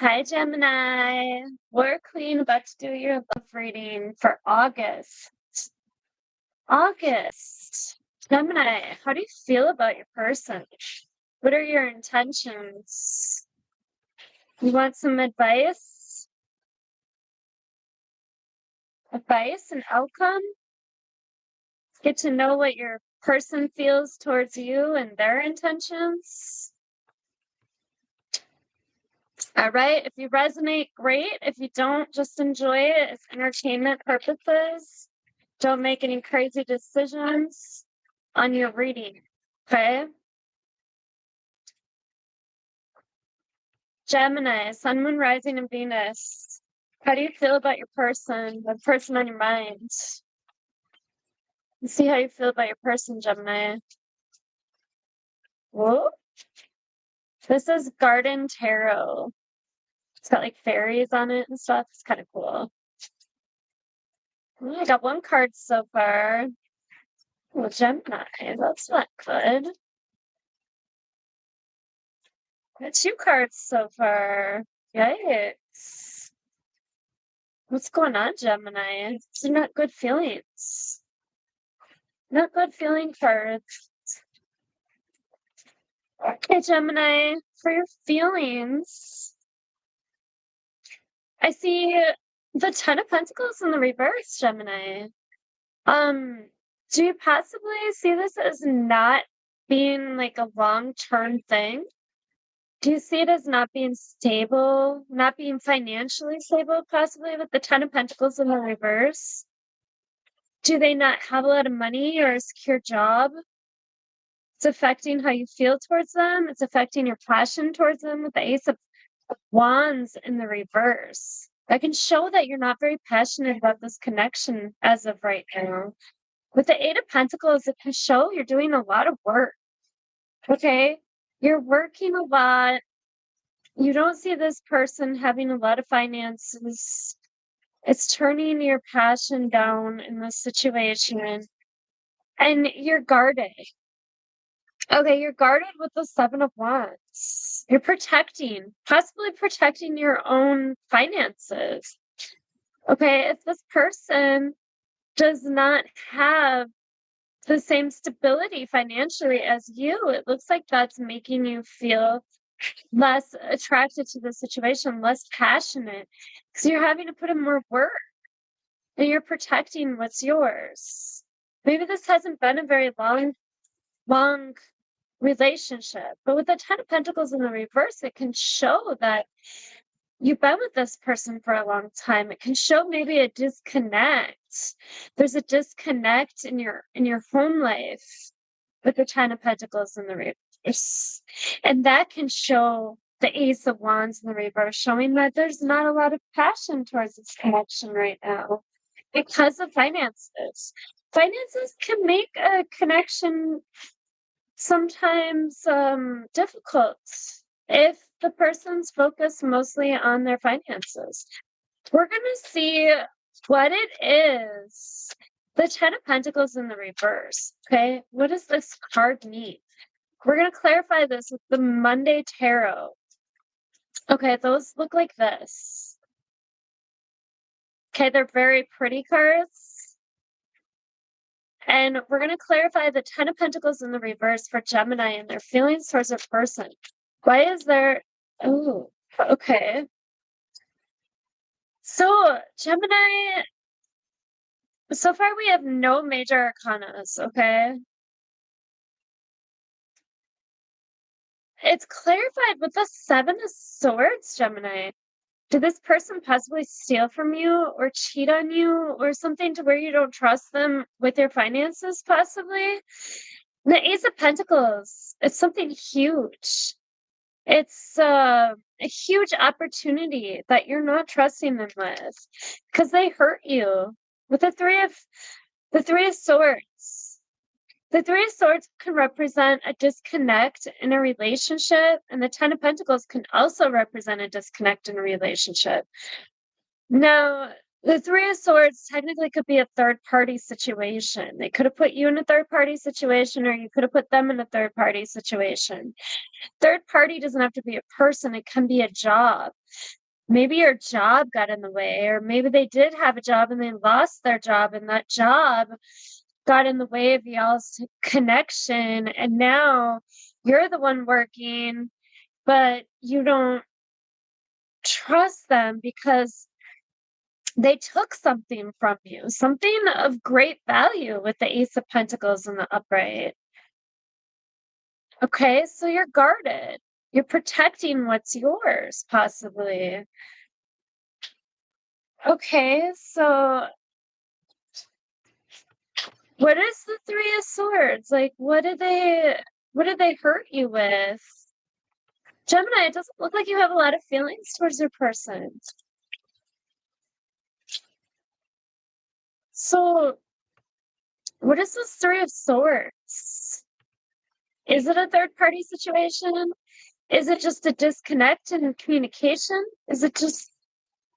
Hi, Gemini. We're Queen about to do your love reading for August. August. Gemini, how do you feel about your person? What are your intentions? You want some advice? Advice and outcome? Get to know what your person feels towards you and their intentions. All right. If you resonate, great. If you don't, just enjoy it. It's entertainment purposes. Don't make any crazy decisions on your reading. Okay. Gemini, Sun, Moon, Rising, and Venus. How do you feel about your person, the person on your mind? Let's see how you feel about your person, Gemini. Whoa. This is Garden Tarot. It's got like fairies on it and stuff. It's kind of cool. I got one card so far. Well, Gemini, that's not good. Got two cards so far. Yikes. What's going on, Gemini? These are not good feelings. Not good feeling cards. Okay, Gemini, for your feelings, I see the Ten of Pentacles in the reverse, Gemini. Do you possibly see this as not being like a long-term thing? Do you see it as not being stable, not being financially stable, possibly with the Ten of Pentacles in the reverse? Do they not have a lot of money or a secure job? It's affecting how you feel towards them. It's affecting your passion towards them with the Ace of Wands in the reverse. That can show that you're not very passionate about this connection as of right now. With the Eight of Pentacles, it can show you're doing a lot of work. Okay? You're working a lot. You don't see this person having a lot of finances. It's turning your passion down in this situation. And you're guarded. Okay, you're guarded with the Seven of Wands. You're protecting, possibly protecting your own finances. Okay, if this person does not have the same stability financially as you, it looks like that's making you feel less attracted to the situation, less passionate, because you're having to put in more work and you're protecting what's yours. Maybe this hasn't been a very long relationship, but with the Ten of Pentacles in the reverse, it can show that you've been with this person for a long time. It can show maybe a disconnect. There's a disconnect in your home life with the Ten of Pentacles in the reverse, and that can show the Ace of Wands in the reverse, showing that there's not a lot of passion towards this connection right now because of finances. Finances can make a connection sometimes difficult if the person's focused mostly on their finances. We're going to see what it is. The Ten of Pentacles in the reverse. Okay, what does this card mean? We're going to clarify this with the Monday Tarot. Okay, those look like this. Okay, they're very pretty cards. And we're going to clarify the Ten of Pentacles in the reverse for Gemini and their feelings towards a person. Why is there... Oh, okay. So, Gemini, so far we have no major arcanas, okay? It's clarified with the Seven of Swords, Gemini. Did this person possibly steal from you or cheat on you or something to where you don't trust them with your finances, possibly? The Ace of Pentacles, it's something huge. It's a huge opportunity that you're not trusting them with because they hurt you. With the Three of Swords. The Three of Swords can represent a disconnect in a relationship, and the Ten of Pentacles can also represent a disconnect in a relationship. Now, The Three of Swords technically could be a third-party situation. They could have put you in a third-party situation, or you could have put them in a third-party situation. Third party doesn't have to be a person, it can be a job. Maybe your job got in the way, or maybe they did have a job and they lost their job, and that job got in the way of y'all's connection. And now you're the one working, but you don't trust them because they took something from you, something of great value with the Ace of Pentacles in the upright. Okay, so you're guarded. You're protecting what's yours, possibly. Okay, so what is the Three of Swords? Like, what did they hurt you with? Gemini, it doesn't look like you have a lot of feelings towards your person. So, what is this Three of Swords? Is it a third party situation? Is it just a disconnect in communication? Is it just,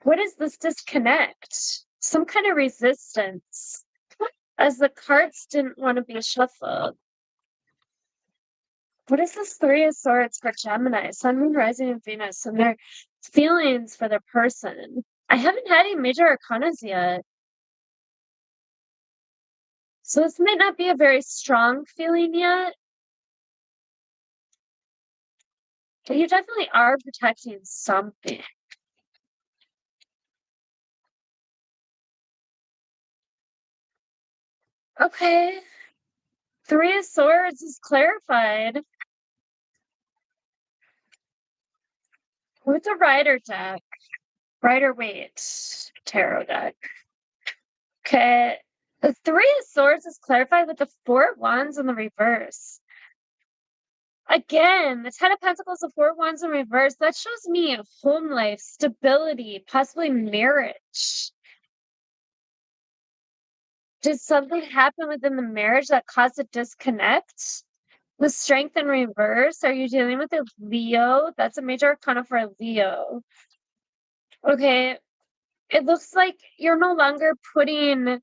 what is this disconnect? Some kind of resistance, as the cards didn't want to be shuffled. What is this Three of Swords for Gemini? Sun, Moon, Rising, and Venus, and their feelings for their person. I haven't had any major arcanas yet. So this might not be a very strong feeling yet. But you definitely are protecting something. Okay. Three of Swords is clarified. With the Rider deck. Rider-Waite tarot deck. Okay. The Three of Swords is clarified with the Four of Wands in the reverse. Again, the Ten of Pentacles, the Four of Wands in reverse, that shows me home life, stability, possibly marriage. Did something happen within the marriage that caused a disconnect? The Strength in reverse, are you dealing with a Leo? That's a major arcana for a Leo. Okay, it looks like you're no longer putting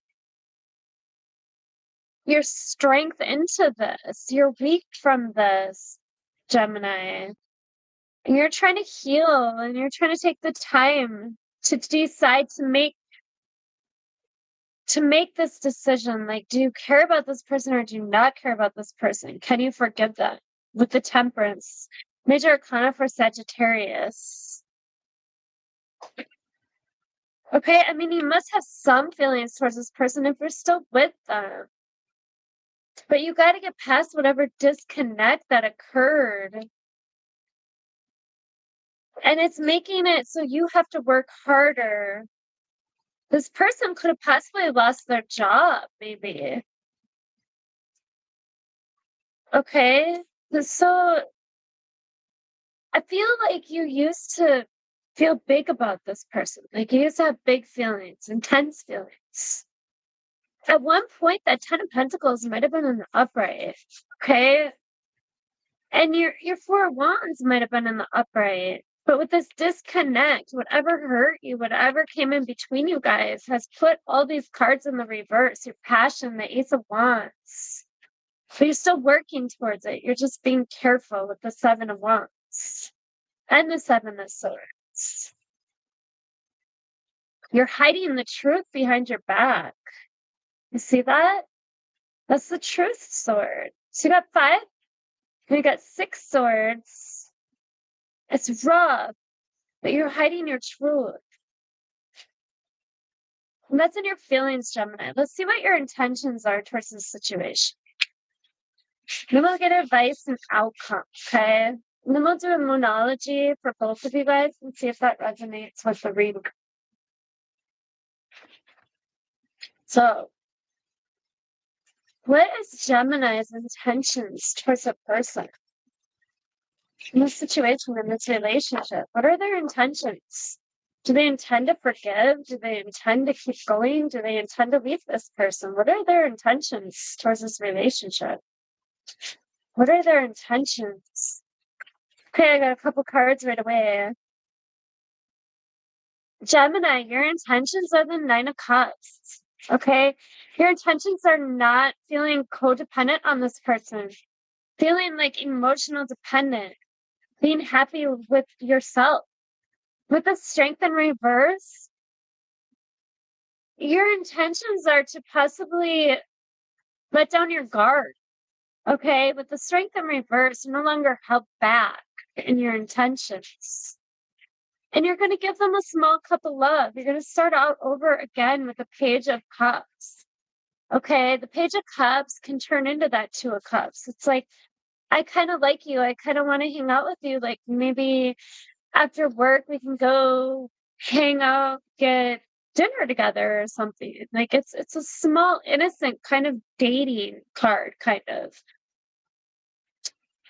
your strength into this. You're weak from this, Gemini. And you're trying to heal, and you're trying to take the time to decide to make this decision. Like, do you care about this person or do you not care about this person? Can you forgive them? With the Temperance, major arcana for Sagittarius. Okay, I mean, you must have some feelings towards this person if you're still with them. But you got to get past whatever disconnect that occurred. And it's making it so you have to work harder. This person could have possibly lost their job, maybe. Okay, so I feel like you used to feel big about this person. Like you used to have big feelings, intense feelings. At one point, that Ten of Pentacles might have been in the upright. Okay. And your Four of Wands might have been in the upright. But with this disconnect, whatever hurt you, whatever came in between you guys has put all these cards in the reverse. Your passion, the Ace of Wands. But you're still working towards it. You're just being careful with the Seven of Wands and the Seven of Swords. You're hiding the truth behind your back. You see that? That's the Truth sword. So you got 5, and you got 6 swords. It's rough, but you're hiding your truth. And that's in your feelings, Gemini. Let's see what your intentions are towards this situation. Then we'll get advice and outcome, okay? And then we'll do a moonology for both of you guys and see if that resonates with the reading. So, what is Gemini's intentions towards a person? In this situation, in this relationship, what are their intentions? Do they intend to forgive? Do they intend to keep going? Do they intend to leave this person? What are their intentions towards this relationship? What are their intentions? Okay, I got a couple cards right away. Gemini, your intentions are the Nine of Cups. Okay? Your intentions are not feeling codependent on this person, feeling like emotional dependent, being happy with yourself. With the Strength in reverse, your intentions are to possibly let down your guard. Okay? With the Strength in reverse, you're no longer held back in your intentions. And you're going to give them a small cup of love. You're going to start out over again with the Page of Cups. Okay, the Page of Cups can turn into that Two of Cups. It's like, I kind of like you. I kind of want to hang out with you. Like maybe after work, we can go hang out, get dinner together or something. Like it's a small, innocent kind of dating card, kind of.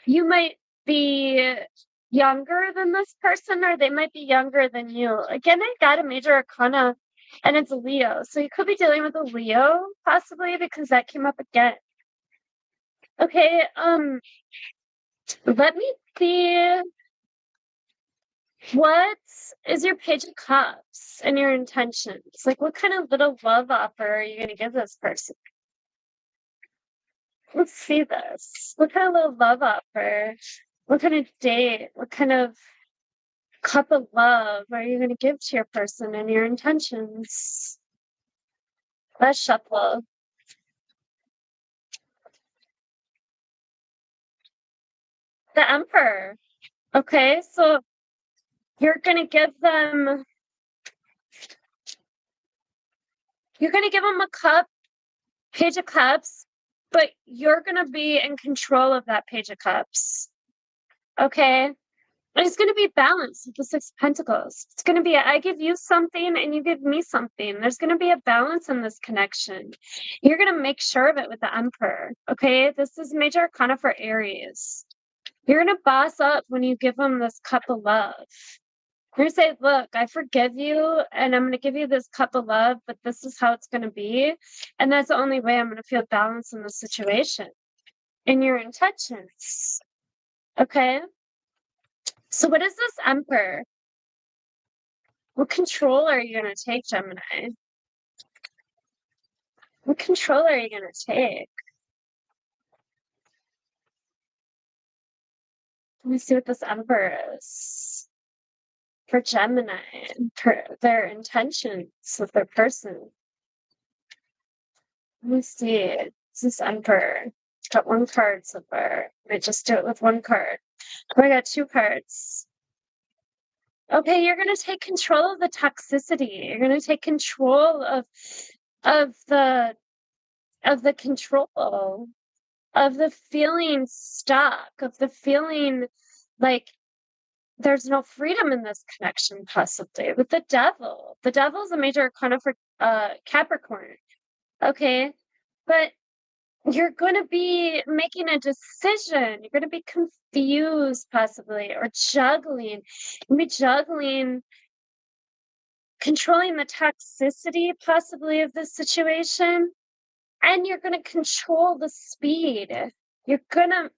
You might be younger than this person, or they might be younger than you. Again, I got a major arcana and it's a Leo. So you could be dealing with a Leo, possibly, because that came up again. Okay, let me see. What is your Page of Cups and your intentions? Like, what kind of little love offer are you going to give this person? Let's see this. What kind of little love offer? What kind of date? What kind of cup of love are you going to give to your person and your intentions? Let's shuffle. The Emperor. Okay, so you're going to give them a cup, Page of Cups, but you're going to be in control of that Page of Cups. Okay? And it's going to be balanced with the Six of Pentacles. It's going to be, I give you something and you give me something. There's going to be a balance in this connection. You're going to make sure of it with the Emperor. Okay? This is major arcana for Aries. You're going to boss up when you give them this cup of love. You're going to say, look, I forgive you and I'm going to give you this cup of love, but this is how it's going to be. And that's the only way I'm going to feel balance in the situation. In your intentions. Okay? So what is this Emperor? What control are you going to take, Gemini? What control are you going to take? Let me see what this Emperor is. For Gemini, for their intentions with their person. Let me see. It's this Emperor. Got one card so far. I just do it with one card. Oh, I got two cards. Okay, you're gonna take control of the toxicity. You're gonna take control of the control, of the feeling stuck, of the feeling like there's no freedom in this connection, possibly with the devil. The devil's a major arcana for Capricorn. Okay, but you're going to be making a decision. You're going to be confused, possibly, or juggling. You'll be juggling, controlling the toxicity, possibly, of this situation. And you're going to control the speed. You're going to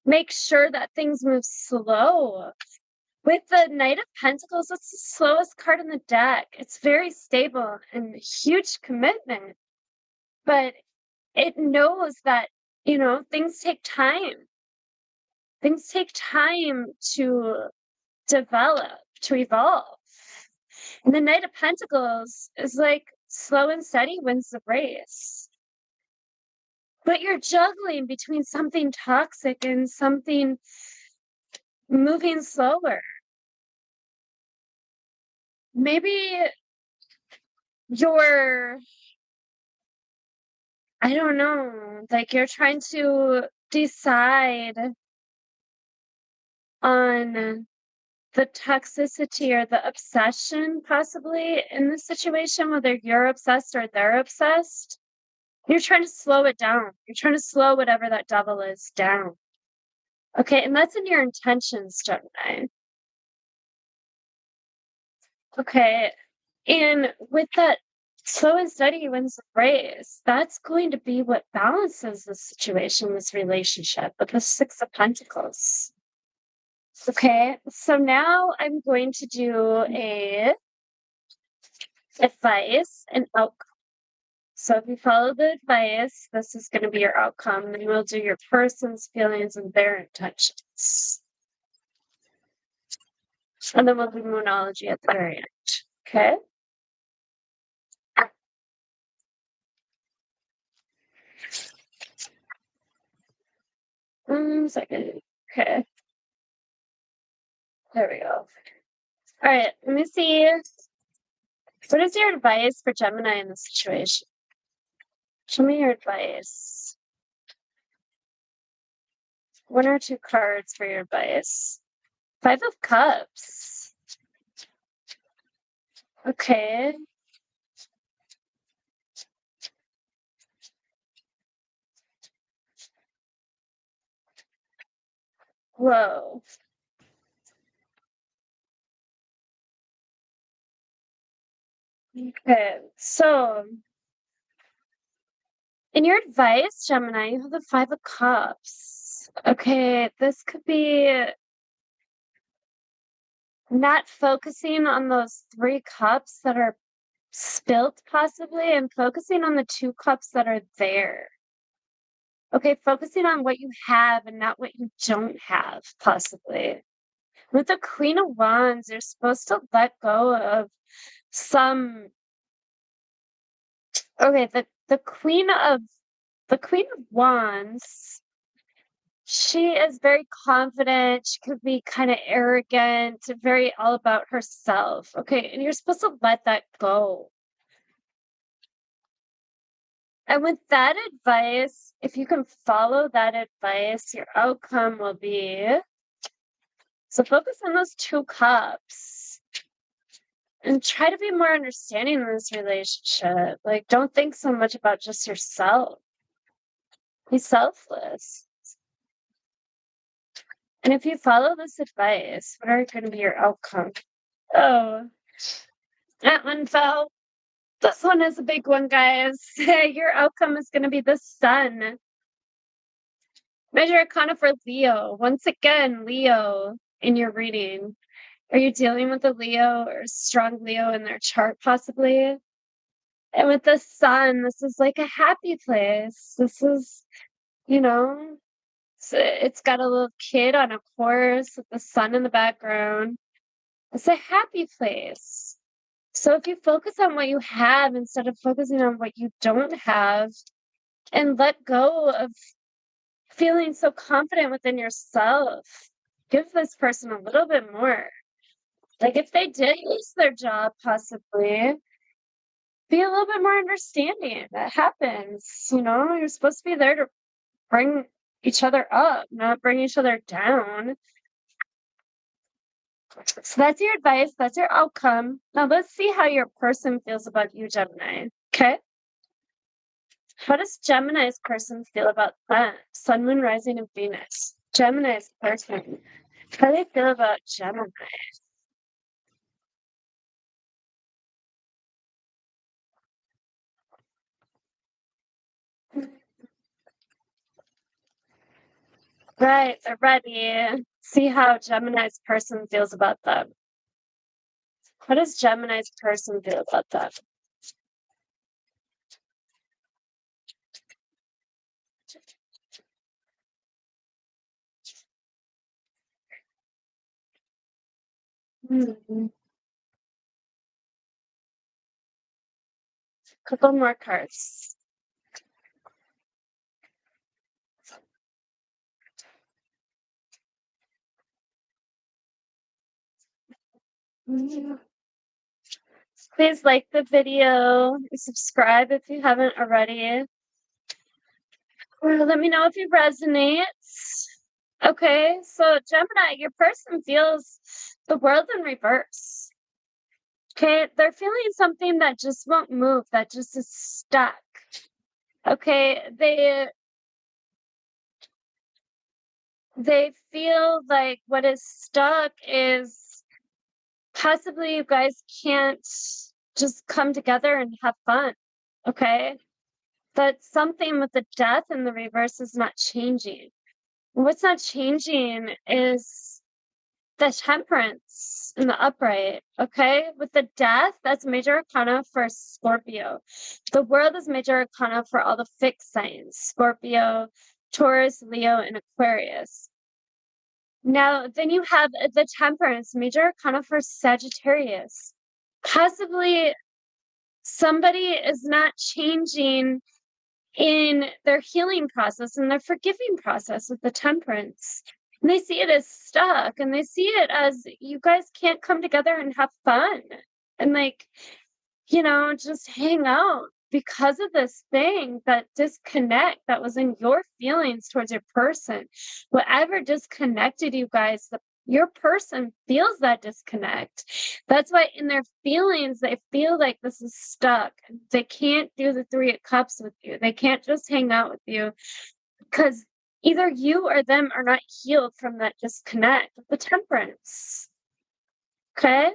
make sure that things move slow. With the Knight of Pentacles, it's the slowest card in the deck. It's very stable and huge commitment. But it knows that, things take time. Things take time to develop, to evolve. And the Knight of Pentacles is like slow and steady wins the race. But you're juggling between something toxic and something moving slower. Maybe you're, I don't know, like you're trying to decide on the toxicity or the obsession, possibly, in this situation, whether you're obsessed or they're obsessed. You're trying to slow it down. You're trying to slow whatever that devil is down. Okay, and that's in your intentions, Gemini. Okay, and with that slow and steady wins the race, that's going to be what balances this situation, this relationship, with the Six of Pentacles. Okay, so now I'm going to do a advice and outcome. So if you follow the advice, this is going to be your outcome. Then we'll do your person's feelings and their intentions. And then we'll do moonology at the very end. Okay? Second. Okay. There we go. All right, let me see. What is your advice for Gemini in this situation? Show me your advice. 1 or 2 cards for your advice. 5 of Cups. Okay. Whoa. Okay, so in your advice, Gemini, you have the 5 of Cups. Okay, this could be not focusing on those 3 cups that are spilt, possibly, and focusing on the 2 cups that are there. Okay, focusing on what you have and not what you don't have, possibly. With the Queen of Wands, you're supposed to let go of some. Okay, the Queen of Wands, she is very confident. She could be kind of arrogant, very all about herself. Okay, and you're supposed to let that go. And with that advice, if you can follow that advice, your outcome will be, so focus on those 2 cups and try to be more understanding in this relationship. Like, don't think so much about just yourself. Be selfless. And if you follow this advice, what are going to be your outcome? Oh, that one fell. This one is a big one, guys. Your outcome is going to be the Sun. Major Arcana for Leo. Once again, Leo in your reading. Are you dealing with a Leo or a strong Leo in their chart, possibly? And with the Sun, this is like a happy place. This is, you know, it's got a little kid on a horse with the sun in the background. It's a happy place. So if you focus on what you have instead of focusing on what you don't have, and let go of feeling so confident within yourself, give this person a little bit more. Like if they did lose their job, possibly, be a little bit more understanding. That happens. You're supposed to be there to bring each other up, not bring each other down. So that's your advice. That's your outcome. Now let's see how your person feels about you, Gemini. Okay. How does Gemini's person feel about that? Sun, Moon, Rising, and Venus. Gemini's person. How do they feel about Gemini? Right, they're ready. See how Gemini's person feels about them. How does Gemini's person feel about that? Hmm. Couple more cards. Please like the video, subscribe if you haven't already. Let me know if it resonates. Okay, so Gemini, your person feels the world in reverse. Okay, they're feeling something that just won't move, that just is stuck. Okay, they feel like what is stuck is possibly you guys can't just come together and have fun. Okay, but something with the death in the reverse is not changing. What's not changing is the Temperance in the upright, okay? With the Death, that's major arcana for Scorpio. The World is major arcana for all the fixed signs: Scorpio, Taurus, Leo, and Aquarius. Now, then you have the Temperance, major arcana for Sagittarius. Possibly somebody is not changing in their healing process and their forgiving process with the Temperance. And they see it as stuck, and they see it as you guys can't come together and have fun and, like, just hang out because of this thing, that disconnect that was in your feelings towards your person. Whatever disconnected you guys, your person feels that disconnect. That's why in their feelings, they feel like this is stuck. They can't do the Three of Cups with you. They can't just hang out with you because either you or them are not healed from that disconnect with the Temperance. Okay?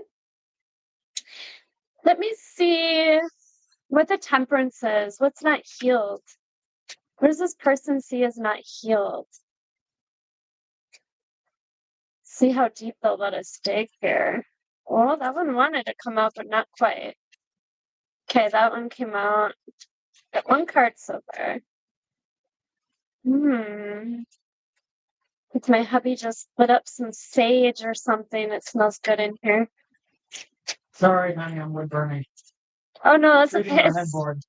Let me see what the Temperance is. What's not healed? What does this person see as not healed? See how deep they'll let us dig here. Well, that one wanted to come out, but not quite. Okay, that one came out. Got one card so far. If my hubby just lit up some sage or something, it smells good in here. Sorry, honey, I'm wood burning. Oh no, that's Reading okay. our headboard.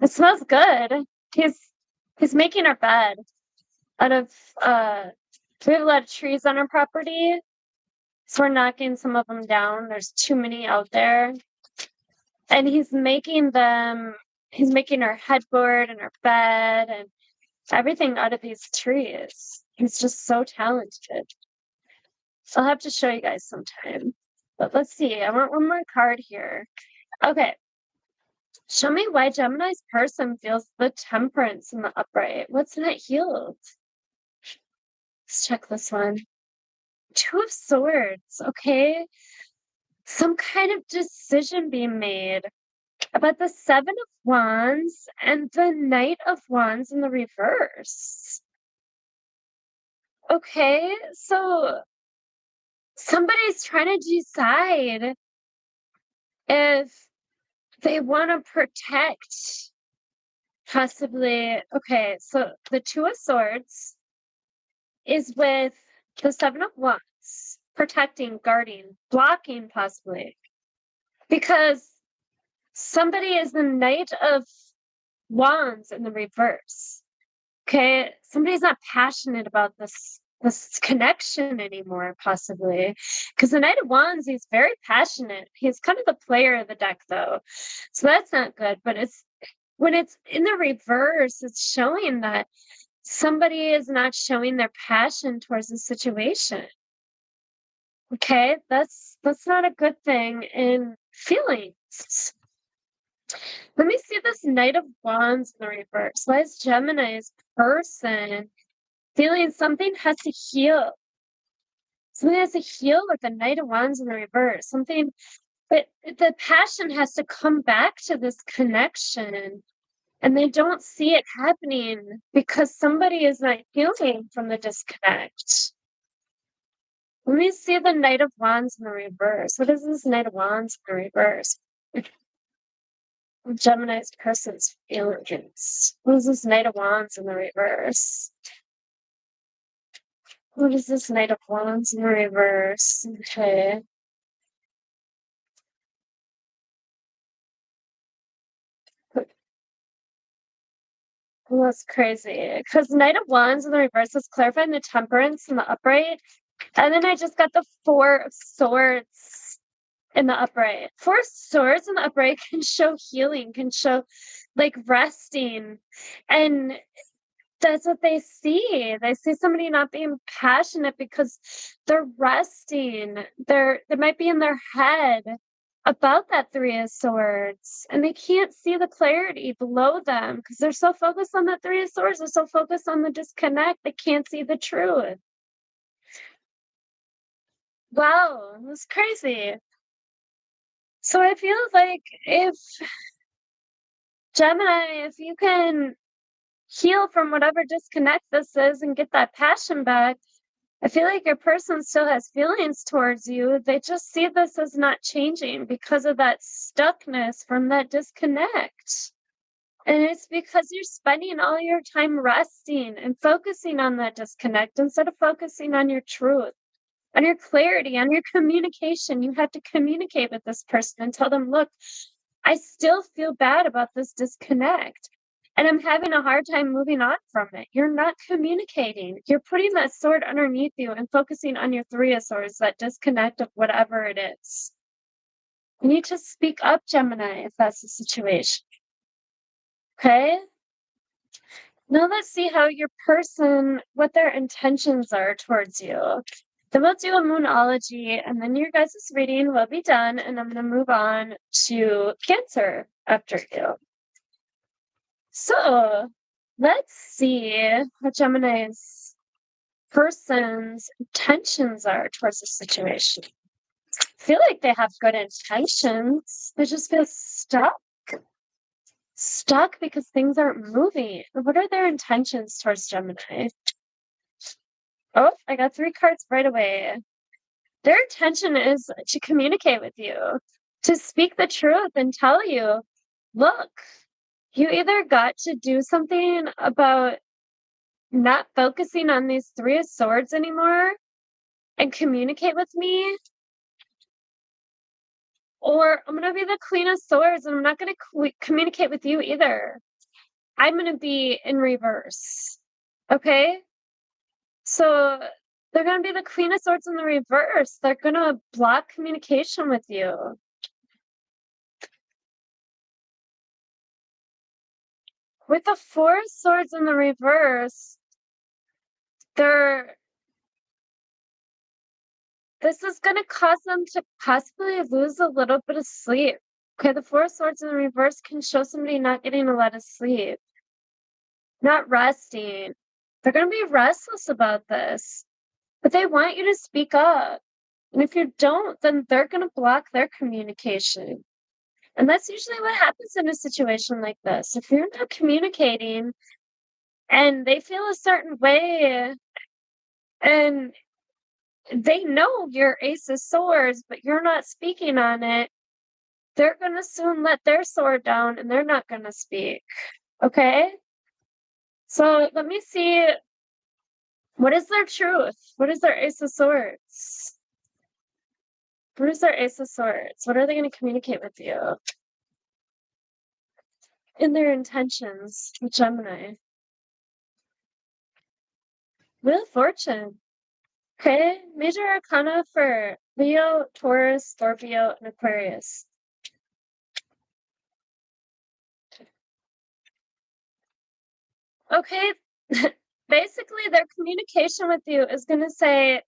It smells good. He's making our bed out of we have a lot of trees on our property, so we're knocking some of them down. There's too many out there, and he's making our headboard and our bed and everything out of these trees. He's just so talented. So I'll have to show you guys sometime. But let's see. I want one more card here. Okay. Show me why Gemini's person feels the Temperance in the upright. What's not healed? Let's check this one. Two of Swords. Okay. Some kind of decision being made about the Seven of Wands and the Knight of Wands in the reverse. Okay. So somebody's trying to decide if they want to protect possibly. Okay, so the Two of Swords is with the Seven of Wands, protecting, guarding, blocking possibly, because somebody is the Knight of Wands in the reverse. Okay, somebody's not passionate about this connection anymore, possibly, because the Knight of Wands, he's very passionate. He's kind of the player of the deck, though, so that's not good. But when it's in the reverse, it's showing that somebody is not showing their passion towards the situation. Okay, that's not a good thing in feelings. Let me see this Knight of Wands in the reverse. Why is Gemini's person feeling something has to heal? Something has to heal with the Knight of Wands in the reverse. Something, but the passion has to come back to this connection. And they don't see it happening because somebody is not healing from the disconnect. Let me see the Knight of Wands in the reverse. What is this Knight of Wands in the reverse? Gemini's person's feelings. What is this Knight of Wands in the reverse? What is this Knight of Wands in the reverse? Okay. Well, that's crazy. Because Knight of Wands in the reverse is clarifying the Temperance in the upright. And then I just got the Four of Swords in the upright. Four of Swords in the upright can show healing, can show like resting. And that's what they see. They see somebody not being passionate because they're resting. They might be in their head about that Three of Swords, and they can't see the clarity below them because they're so focused on that Three of Swords. They're so focused on the disconnect. They can't see the truth. Wow, that's crazy. So I feel like if Gemini, if you can heal from whatever disconnect this is and get that passion back, I feel like your person still has feelings towards you. They just see this as not changing because of that stuckness from that disconnect. And it's because you're spending all your time resting and focusing on that disconnect instead of focusing on your truth, on your clarity, on your communication. You have to communicate with this person and tell them, look, I still feel bad about this disconnect. And I'm having a hard time moving on from it. You're not communicating. You're putting that sword underneath you and focusing on your three of swords, that disconnect of whatever it is. You need to speak up, Gemini, if that's the situation. Okay? Now let's see how your person, what their intentions are towards you. Then we'll do a moonology, and then your guys' reading will be done, and I'm going to move on to Cancer after you. So let's see what Gemini's person's intentions are towards the situation. I feel like they have good intentions. They just feel stuck. Stuck because things aren't moving. What are their intentions towards Gemini? Oh, I got 3 cards right away. Their intention is to communicate with you, to speak the truth and tell you, look, you either got to do something about not focusing on these 3 of swords anymore and communicate with me, or I'm going to be the Queen of Swords and I'm not going to communicate with you either. I'm going to be in reverse. Okay? So they're going to be the Queen of Swords in the reverse. They're going to block communication with you. With the Four of Swords in the reverse, this is going to cause them to possibly lose a little bit of sleep. Okay, the Four of Swords in the reverse can show somebody not getting a lot of sleep, not resting. They're going to be restless about this, but they want you to speak up. And if you don't, then they're going to block their communication. And that's usually what happens in a situation like this. If you're not communicating and they feel a certain way and they know you're Ace of Swords, but you're not speaking on it, they're going to soon let their sword down and they're not going to speak. Okay? So let me see. What is their truth? What is their Ace of Swords? What is their Ace of Swords? What are they going to communicate with you? In their intentions with Gemini. Wheel of Fortune. Okay, major arcana for Leo, Taurus, Scorpio, and Aquarius. Okay, basically their communication with you is going to say,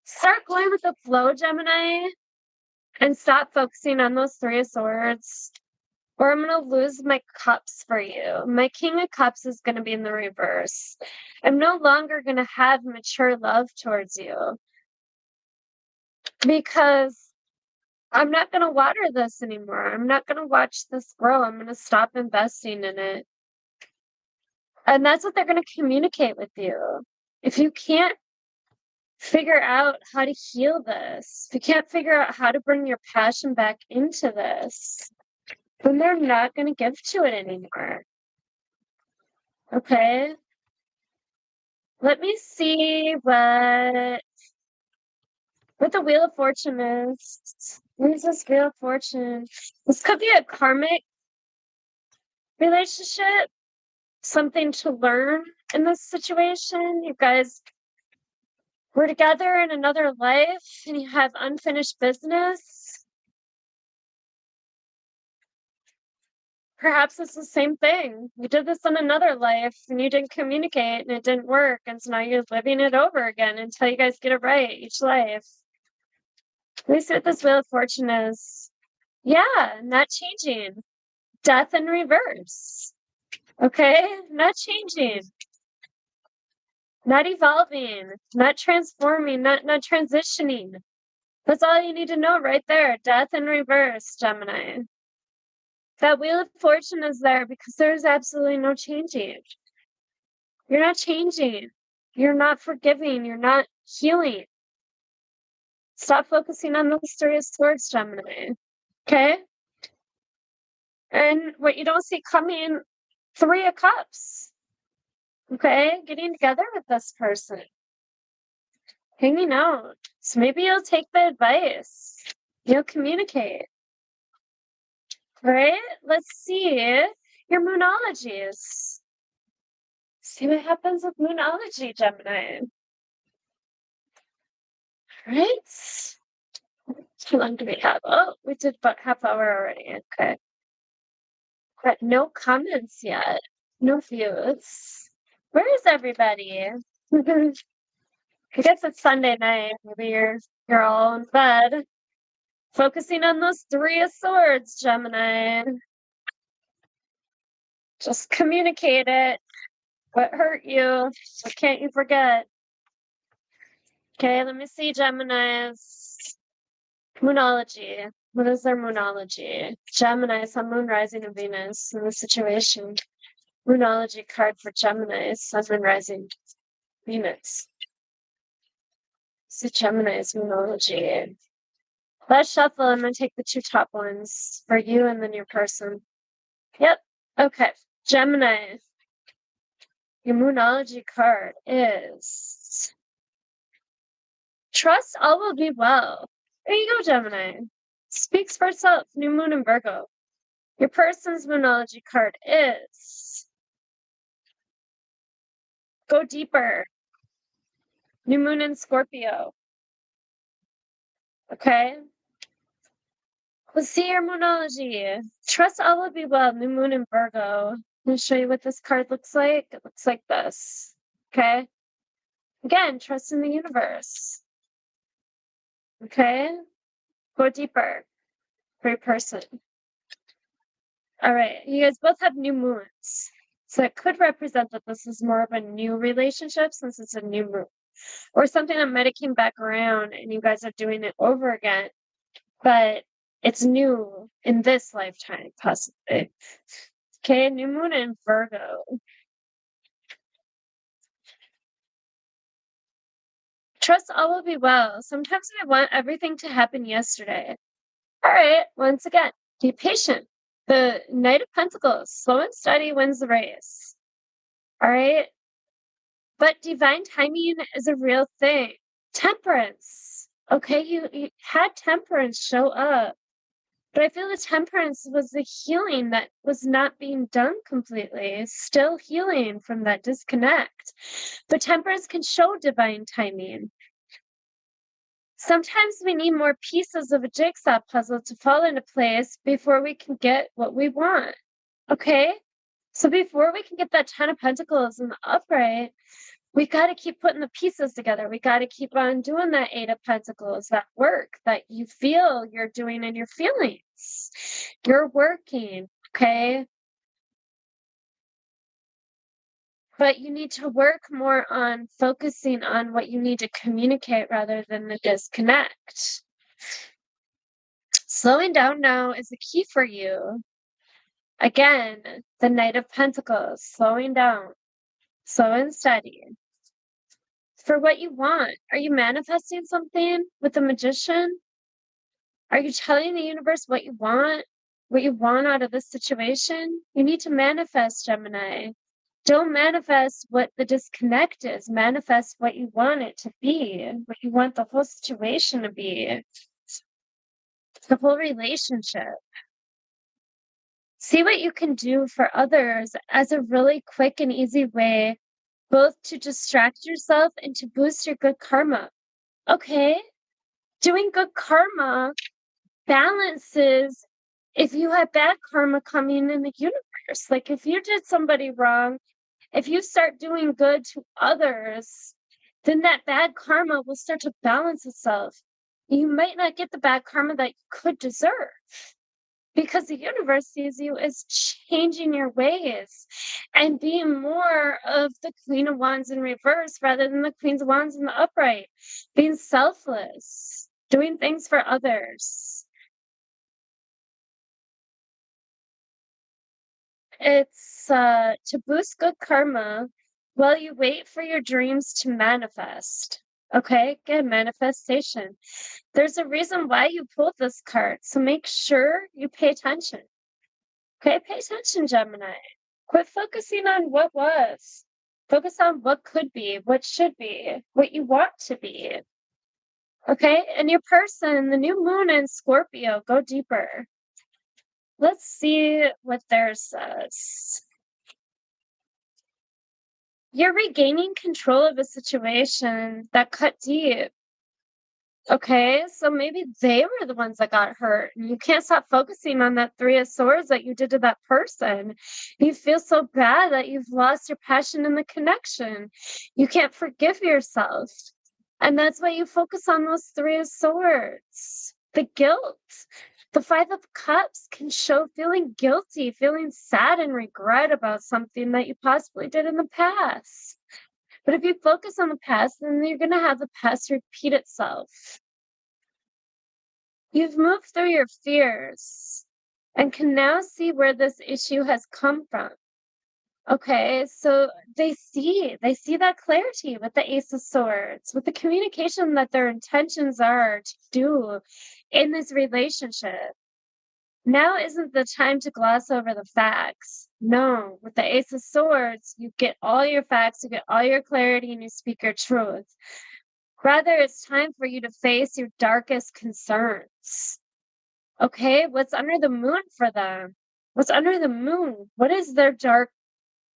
start going with the flow, Gemini, and stop focusing on those 3 of Swords, or I'm going to lose my cups for you. My King of Cups is going to be in the reverse. I'm no longer going to have mature love towards you because I'm not going to water this anymore. I'm not going to watch this grow. I'm going to stop investing in it. And that's what they're going to communicate with you. If you can't figure out how to heal this, if you can't figure out how to bring your passion back into this, then they're not going to give to it anymore. Okay? Let me see what the Wheel of Fortune is. What is this Wheel of Fortune? This could be a karmic relationship, something to learn in this situation. You guys were together in another life and you have unfinished business. Perhaps it's the same thing. You did this in another life and you didn't communicate and it didn't work. And so now you're living it over again until you guys get it right each life. Let me see what this Wheel of Fortune is. Yeah, not changing. Death in reverse. Okay? Not changing. Not evolving. Not transforming. Not transitioning. That's all you need to know right there. Death in reverse, Gemini. That Wheel of Fortune is there because there's absolutely no changing. You're not changing. You're not forgiving. You're not healing. Stop focusing on those three of swords, Gemini. Okay? And what you don't see coming, three of cups. Okay? Getting together with this person. Hanging out. So maybe you'll take the advice. You'll communicate. Right? Let's see your moonologies. See what happens with moonology, Gemini. Right? How long do we have? Oh, we did about half hour already. Okay. But no comments yet. No views. Where is everybody? I guess it's Sunday night. Maybe you're all in bed. Focusing on those three of swords, Gemini. Just communicate it. What hurt you? What can't you forget? Okay, let me see Gemini's moonology. What is their moonology? Gemini, Sun, Moon, Rising, and Venus in the situation. Moonology card for Gemini, Sun, Moon, Rising, Venus. So Gemini's moonology. Let's shuffle. I'm going to take the two top ones for you and then your person. Yep. Okay. Gemini. Your moonology card is trust all will be well. There you go, Gemini. Speaks for itself. New moon in Virgo. Your person's moonology card is go deeper. New moon in Scorpio. Okay. Let's see your moonology. Trust all will be well. New moon in Virgo. Let me show you what this card looks like. It looks like this. Okay. Again, trust in the universe. Okay. Go deeper for your person. All right. You guys both have new moons. So it could represent that this is more of a new relationship since it's a new moon. Or something that might have came back around and you guys are doing it over again. But it's new in this lifetime, possibly. Okay, new moon in Virgo. Trust all will be well. Sometimes we want everything to happen yesterday. All right, once again, be patient. The Knight of Pentacles, slow and steady wins the race. All right, but divine timing is a real thing. Temperance. Okay, you had temperance show up. But I feel the temperance was the healing that was not being done completely, still healing from that disconnect. But temperance can show divine timing. Sometimes we need more pieces of a jigsaw puzzle to fall into place before we can get what we want. Okay? So before we can get that 10 of Pentacles in the upright, we got to keep putting the pieces together. We got to keep on doing that 8 of Pentacles, that work that you feel you're doing in your feelings. You're working, okay? But you need to work more on focusing on what you need to communicate rather than the disconnect. Slowing down now is the key for you. Again, the Knight of Pentacles, slowing down, slow and steady. For what you want. Are you manifesting something with the Magician? Are you telling the universe what you want? What you want out of this situation? You need to manifest, Gemini. Don't manifest what the disconnect is. Manifest what you want it to be, what you want the whole situation to be, the whole relationship. See what you can do for others as a really quick and easy way, both to distract yourself and to boost your good karma. Okay? Doing good karma balances if you have bad karma coming in the universe. Like if you did somebody wrong, if you start doing good to others, then that bad karma will start to balance itself. You might not get the bad karma that you could deserve because the universe sees you as changing your ways and being more of the Queen of Wands in reverse rather than the Queen of Wands in the upright, being selfless, doing things for others. It's to boost good karma. while you wait for your dreams to manifest. Okay, good manifestation. There's a reason why you pulled this card, so make sure you pay attention. Okay, pay attention, Gemini. Quit focusing on what was. Focus on what could be, what should be, what you want to be. Okay, and your person, the new moon in Scorpio, go deeper. Let's see what theirs says. You're regaining control of a situation that cut deep. Okay, so maybe they were the ones that got hurt. And you can't stop focusing on that Three of Swords that you did to that person. You feel so bad that you've lost your passion in the connection. You can't forgive yourself. And that's why you focus on those Three of Swords. The guilt. The Five of Cups can show feeling guilty, feeling sad and regret about something that you possibly did in the past. But if you focus on the past, then you're going to have the past repeat itself. You've moved through your fears and can now see where this issue has come from. Okay, so they see that clarity with the Ace of Swords, with the communication that their intentions are to do in this relationship. Now isn't the time to gloss over the facts. No, with the Ace of Swords, you get all your facts, you get all your clarity, and you speak your truth. Rather, it's time for you to face your darkest concerns. Okay, what's under the moon for them? What's under the moon? What is their dark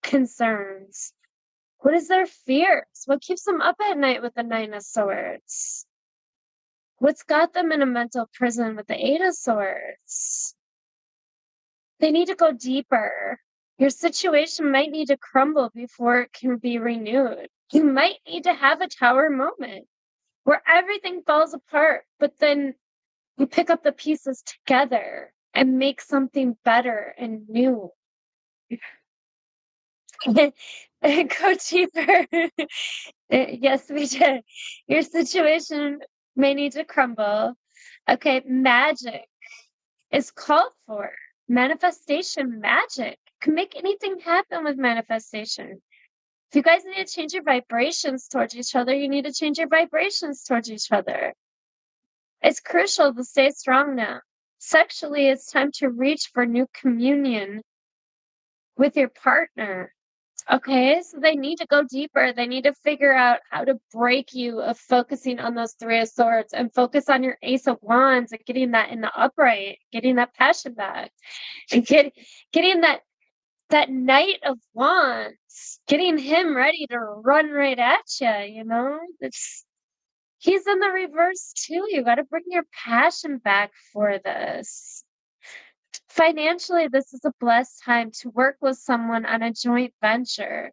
concerns? What is their fears? What keeps them up at night with the Nine of Swords? What's got them in a mental prison with the Eight of Swords? They need to go deeper. Your situation might need to crumble before it can be renewed. You might need to have a tower moment where everything falls apart, but then you pick up the pieces together and make something better and new. Go deeper. Yes, we did. Your situation may need to crumble. Okay, magic is called for. Manifestation magic can make anything happen with manifestation. If you guys need to change your vibrations towards each other, you need to change your vibrations towards each other. It's crucial to stay strong now. Sexually, it's time to reach for new communion with your partner. Okay, so they need to go deeper. They need to figure out how to break you of focusing on those Three of Swords and focus on your Ace of Wands and getting that in the upright, getting that passion back, and getting that Knight of Wands, getting him ready to run right at you. He's in the reverse too. You got to bring your passion back for this. Financially, this is a blessed time to work with someone on a joint venture.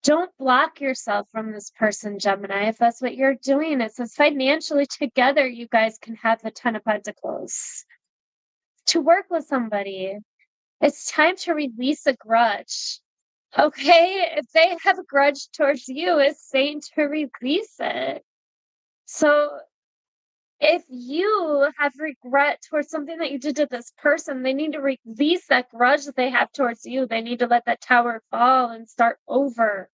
Don't block yourself from this person, Gemini, if that's what you're doing. It says financially together, you guys can have the Ten of Pentacles. To work with somebody, it's time to release a grudge. Okay? If they have a grudge towards you, it's saying to release it. So if you have regret towards something that you did to this person, they need to release that grudge that they have towards you. They need to let that tower fall and start over.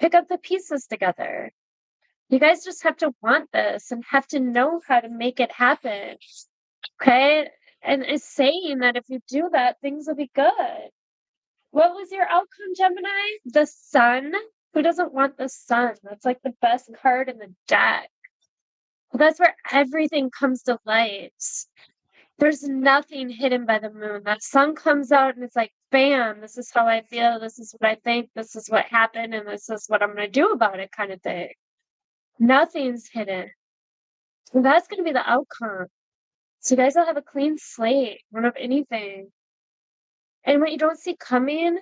Pick up the pieces together. You guys just have to want this and have to know how to make it happen. Okay? And it's saying that if you do that, things will be good. What was your outcome, Gemini? The Sun? Who doesn't want the Sun? That's like the best card in the deck. Well, that's where everything comes to light. There's nothing hidden by the moon. That sun comes out and it's like, bam, this is how I feel. This is what I think. This is what happened. And this is what I'm going to do about it, kind of thing. Nothing's hidden. And that's going to be the outcome. So you guys will have a clean slate, don't have anything. And what you don't see coming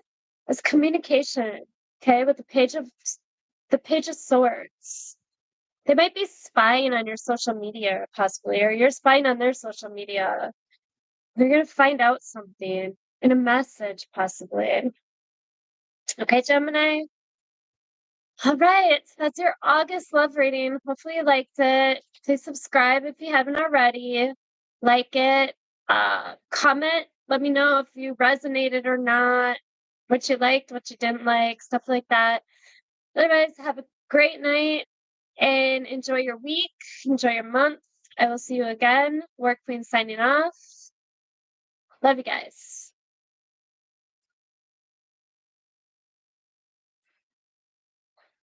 is communication. Okay, with the Page of Swords. They might be spying on your social media, possibly, or you're spying on their social media. They're going to find out something in a message, possibly. Okay, Gemini? All right, that's your August love reading. Hopefully you liked it. Please subscribe if you haven't already. Like it. Comment. Let me know if you resonated or not. what you liked, what you didn't like, stuff like that. Otherwise, have a great night and enjoy your week, enjoy your month. I will see you again. Work Queen signing off. Love you guys.